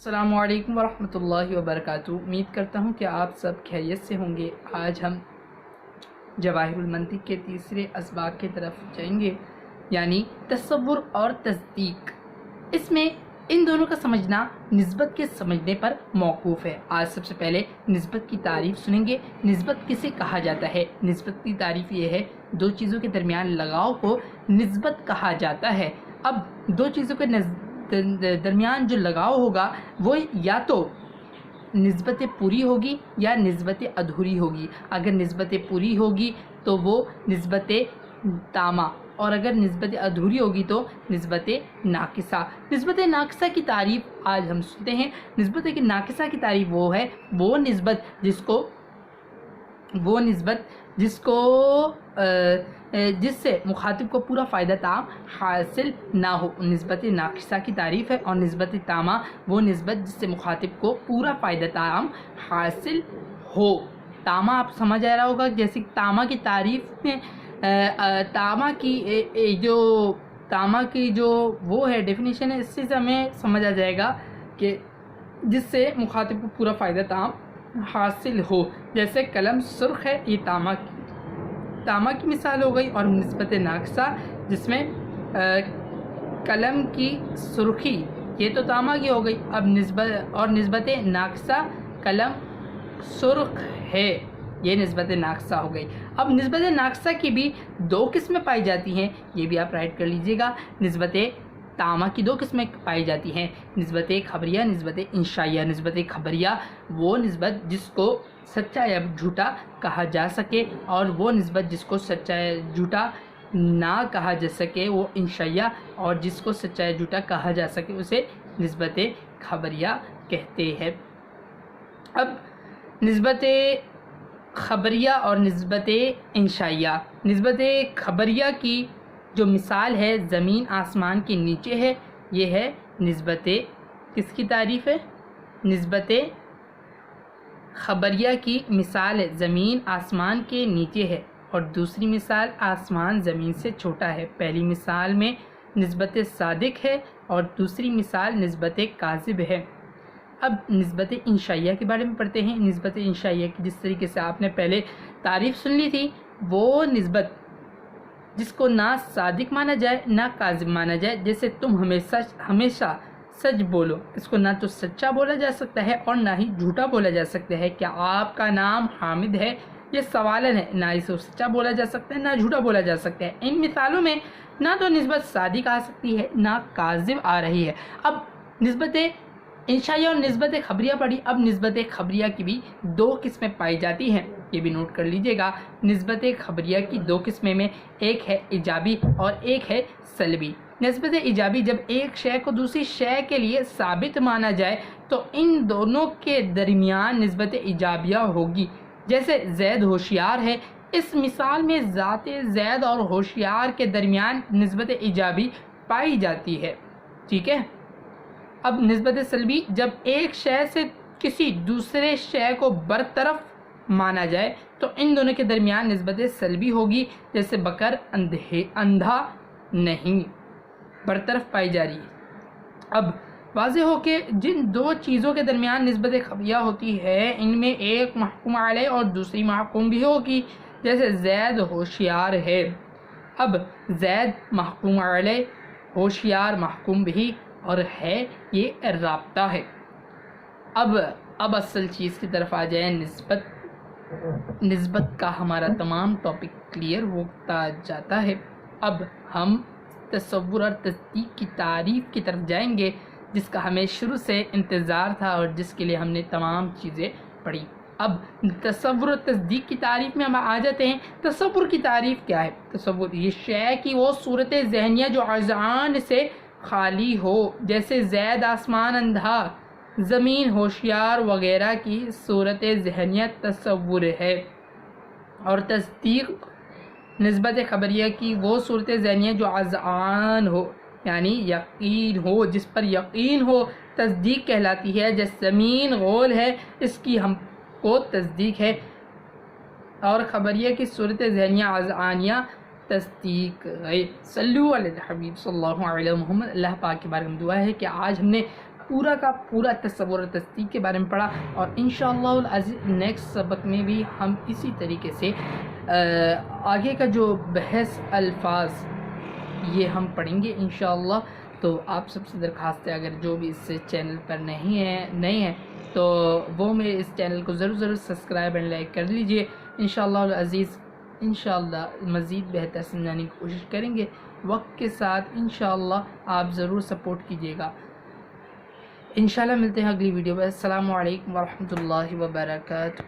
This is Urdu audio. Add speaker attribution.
Speaker 1: السلام علیکم ورحمۃ اللہ وبرکاتہ۔ امید کرتا ہوں کہ آپ سب خیریت سے ہوں گے۔ آج ہم جواہر المنطق کے تیسرے اسباق کی طرف جائیں گے، یعنی تصور اور تصدیق۔ اس میں ان دونوں کا سمجھنا نسبت کے سمجھنے پر موقوف ہے۔ آج سب سے پہلے نسبت کی تعریف سنیں گے۔ نسبت کسے کہا جاتا ہے؟ نسبت کی تعریف یہ ہے، دو چیزوں کے درمیان لگاؤ کو نسبت کہا جاتا ہے۔ اب دو چیزوں کے درمیان جو لگاؤ ہوگا وہ یا تو نسبت پوری ہوگی یا نسبت ادھوری ہوگی۔ اگر نسبت پوری ہوگی تو وہ نسبت تامہ، اور اگر نسبت ادھوری ہوگی تو نسبت ناقصہ۔ نسبت ناقصہ کی تعریف آج ہم سنتے ہیں۔ نسبت ناقصہ کی تعریف وہ ہے، وہ نسبت جس سے مخاطب کو پورا فائدہ تام حاصل نہ ہو، نسبت ناقصہ کی تعریف ہے۔ اور نسبت تامہ وہ نسبت جس سے مخاطب کو پورا فائدہ تام حاصل ہو۔ تامہ آپ سمجھ آ رہا ہوگا، جیسے تامہ کی تعریف میں تامہ کی جو وہ ہے ڈیفینیشن ہے، اس سے ہمیں سمجھ آ جائے گا کہ جس سے مخاطب کو پورا فائدہ تام حاصل ہو۔ جیسے قلم سرخ ہے، یہ تامہ کی مثال ہو گئی۔ اور نسبت ناقصہ جس میں قلم کی سرخی، یہ تو تامہ کی ہو گئی۔ اب نسبت ناقصہ قلم سرخ ہے، یہ نسبت ناقصہ ہو گئی۔ اب نسبت ناقصہ کی بھی دو قسمیں پائی جاتی ہیں، یہ بھی آپ رائٹ کر لیجئے گا۔ نسبت تامہ کی دو قسمیں پائی جاتی ہیں، نسبت خبریہ، نسبت انشائیہ۔ نسبت خبریہ وہ نسبت جس کو سچا یا جھوٹا کہا جا سکے، اور وہ نسبت جس کو سچا یا جھوٹا نہ کہا جا سکے وہ انشائیہ، اور جس کو سچا یا جھوٹا کہا جا سکے اسے نسبت خبریہ کہتے ہیں۔ اب نسبت خبریہ اور نسبت انشائیہ۔ نسبت خبریہ کی جو مثال ہے زمین آسمان کے نیچے ہے، یہ ہے نسبت کس کی تعریف ہے؟ نسبت خبریہ کی مثال ہے زمین آسمان کے نیچے ہے، اور دوسری مثال آسمان زمین سے چھوٹا ہے۔ پہلی مثال میں نسبت صادق ہے اور دوسری مثال نسبت کاذب ہے۔ اب نسبت انشائیہ کے بارے میں پڑھتے ہیں۔ نسبت انشائیہ کی جس طریقے سے آپ نے پہلے تعریف سن لی تھی، وہ نسبت جس کو نہ صادق مانا جائے نہ کاذب مانا جائے، جیسے تم ہمیشہ سچ بولو، اس کو نہ تو سچا بولا جا سکتا ہے اور نہ ہی جھوٹا بولا جا سکتا ہے۔ کیا آپ کا نام حامد ہے؟ یہ سوالن ہے، نہ اسے سچا بولا جا سکتا ہے نہ جھوٹا بولا جا سکتا ہے۔ ان مثالوں میں نہ تو نسبت صادق آ سکتی ہے نہ کاذب آ رہی ہے۔ اب نسبت انشائیہ اور نسبت خبریہ پڑھی۔ اب نسبت خبریہ کی بھی دو قسمیں پائی جاتی ہیں، یہ بھی نوٹ کر لیجئے گا۔ نسبت خبریہ کی دو قسمیں میں ایک ہے ایجابی اور ایک ہے سلبی۔ نسبت ایجابی جب ایک شے کو دوسری شے کے لیے ثابت مانا جائے تو ان دونوں کے درمیان نسبت ایجابیہ ہوگی۔ جیسے زید ہوشیار ہے، اس مثال میں ذات زید اور ہوشیار کے درمیان نسبت ایجابی پائی جاتی ہے، ٹھیک ہے۔ اب نسبت سلبی جب ایک شے سے کسی دوسرے شے کو برطرف مانا جائے تو ان دونوں کے درمیان نسبت سلبی ہوگی۔ جیسے بکر اندھا نہیں، برطرف پائی جا رہی ہے۔ اب واضح ہو کہ جن دو چیزوں کے درمیان نسبت خبریہ ہوتی ہے، ان میں ایک محکوم علیہ اور دوسری محکوم بھی ہوگی۔ جیسے زید ہوشیار ہے، اب زید محکوم علیہ، ہوشیار محکوم بھی، اور ہے یہ رابطہ ہے۔ اب اصل چیز کی طرف آ جائیں، نسبت کا ہمارا تمام ٹاپک کلیئر ہوتا جاتا ہے۔ اب ہم تصور اور تصدیق کی تعریف کی طرف جائیں گے، جس کا ہمیں شروع سے انتظار تھا اور جس کے لیے ہم نے تمام چیزیں پڑھی۔ اب تصور و تصدیق کی تعریف میں ہم آ جاتے ہیں۔ تصور کی تعریف کیا ہے؟ تصور یہ شے کی وہ صورت ذہنیہ جو اذعان سے خالی ہو، جیسے زید آسمان اندھا، زمین ہوشیار وغیرہ کی صورت ذہنیہ تصور ہے۔ اور تصدیق نسبت خبریہ کی وہ صورت ذہنیہ جو اذعان ہو، یعنی یقین ہو، جس پر یقین ہو، تصدیق کہلاتی ہے۔ جیسے زمین غول ہے، اس کی ہم کو تصدیق ہے۔ اور خبریہ کی صورت ذہنیہ اذعانیہ تصدیق ہے۔ صلو علی الحبیب صلی اللہ علیہ محمد۔ اللہ پاک کے بارے میں دعا ہے کہ آج ہم نے پورا کا پورا تصور و تصدیق کے بارے میں پڑھا، اور انشاءاللہ العزیز نیکسٹ سبق میں بھی ہم اسی طریقے سے آگے کا جو بحث الفاظ یہ ہم پڑھیں گے انشاءاللہ۔ تو آپ سب سے درخواست ہے، اگر جو بھی اس چینل پر نئے ہیں تو وہ میرے اس چینل کو ضرور سبسکرائب اینڈ لائک کر لیجئے۔ انشاءاللہ العزیز انشاءاللہ مزید بہتر سمجھانے کی کوشش کریں گے وقت کے ساتھ، انشاءاللہ آپ ضرور سپورٹ کیجیے گا۔ انشاءاللہ ملتے ہیں اگلی ویڈیو میں۔ السلام علیکم ورحمۃ اللہ وبرکاتہ۔